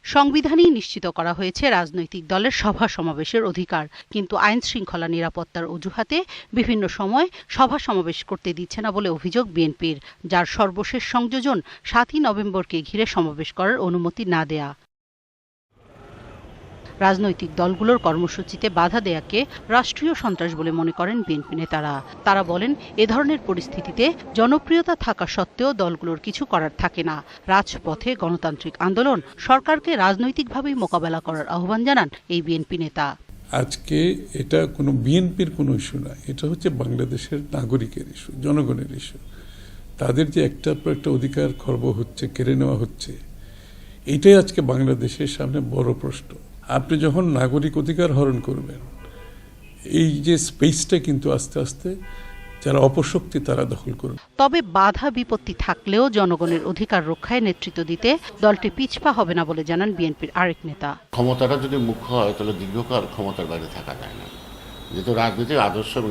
সংবিধানেই নিশ্চিত করা হয়েছে রাজনৈতিক দলের সভা সমাবেশের অধিকার, কিন্তু আইন শৃঙ্খলা নিরাপত্তার অজুহাতে বিভিন্ন সময় সভা সমাবেশ করতে দিচ্ছে না বলে অভিযোগ বিএনপির, যার সর্বশেষ সংযোজন ৭ই নভেম্বরকে ঘিরে সমাবেশ করার অনুমতি না দেয়া। রাজনৈতিক দলগুলোর কর্মসূচিতে বাধা দেয়াকে রাষ্ট্রীয় সন্ত্রাস বলে মনে করেন বিএনপি নেতারা। তারা বলেন, এ ধরনের পরিস্থিতিতে জনপ্রিয়তা থাকা সত্ত্বেও দলগুলোর কিছু করার থাকে না। রাজপথে গণতান্ত্রিক আন্দোলন সরকারকে রাজনৈতিকভাবেই মোকাবেলা করার আহ্বান জানান এই বিএনপি নেতা। আজকে এটা কোনো বিএনপির কোনো ইস্যু না, এটা হচ্ছে বাংলাদেশের নাগরিকের ইস্যু, জনগণের ইস্যু। তাদের যে একটার পর একটা অধিকার খর্ব হচ্ছে, কেড়ে নেওয়া হচ্ছে, এটাই আজকে বাংলাদেশের সামনে বড় প্রশ্ন। আপনি যখন নাগরিক অধিকার হরণ করবেন, এই যে স্পেসটা কিন্তু আস্তে আস্তে যারা অপশক্তি তারা দখল করবে। তবে বাধা বিপত্তি থাকলেও জনগণের অধিকার রক্ষায় নেতৃত্ব দিতে দলটি পিছপা হবে না বলে জানান বিএনপির আরেক নেতা। ক্ষমতাটা যদি মুখ্য হয় তাহলে দীর্ঘকাল ক্ষমতার বাইরে থাকা যায় না। যেহেতু রাজনীতির আদর্শ এবং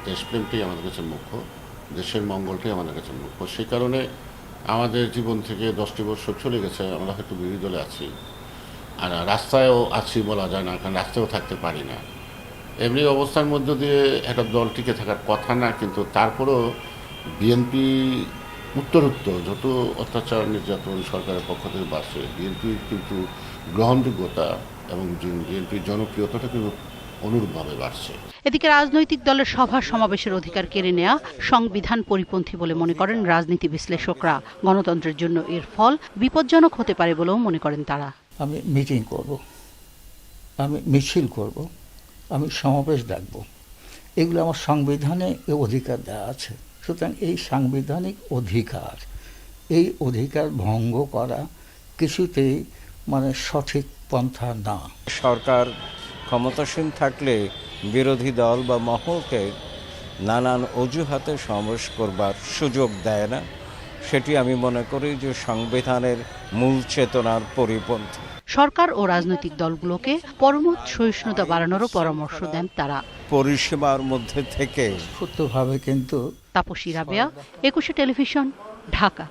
দেশপ্রেমটাই আমাদের কাছে মুখ্য, দেশের মঙ্গলটাই আমাদের কাছে মুখ্য। সেই কারণে আমাদের জীবন থেকে 10টি বছর চলে গেছে, আমরা হয়তো বিরোধী দলে আছি, আর রাস্তায়ও আছি বলা যায় না, কারণ রাস্তায়ও থাকতে পারি না। এমনি অবস্থার মধ্য দিয়ে একটা দল টিকে থাকার কথা না, কিন্তু তারপরেও বিএনপি উত্তরোত্তর যত অত্যাচার নির্যাতন সরকারের পক্ষ থেকে বাড়ছে, বিএনপির কিন্তু গ্রহণযোগ্যতা এবং বিএনপির জনপ্রিয়তাটা কিন্তু অনুরূপভাবে বাড়ছে। এদিকে রাজনৈতিক দলের সভা সমাবেশের অধিকার কেড়ে নেওয়া সংবিধান পরিপন্থী বলে মনে করেন রাজনীতি বিশ্লেষকরা। গণতন্ত্রের জন্য এর ফল বিপজ্জনক হতে পারে বলেও মনে করেন তারা। আমি মিটিং করব, আমি মিছিল করব, আমি সমাবেশ ডাকবো, এগুলো আমার সংবিধানে এই অধিকার দেওয়া আছে। সুতরাং এই সাংবিধানিক অধিকার, এই অধিকার ভঙ্গ করা কিছুতেই সঠিক পন্থা না। সরকার ক্ষমতাসীন থাকলে বিরোধী দল বা মহলকে নানান অজুহাতে সমাবেশ করবার সুযোগ দেয় না, সেটি আমি মনে করি যে সংবিধানের মূল চেতনার পরিপন্থী। সরকার ও রাজনৈতিক দলগুলোকে পরমত সহিষ্ণুতা বাড়ানোরও পরামর্শ দেন তারা। পরিষেবার মধ্যে থেকে সত্যভাবে কিন্তু। তাপসী রাবেয়া, 21 টেলিভিশন, ঢাকা।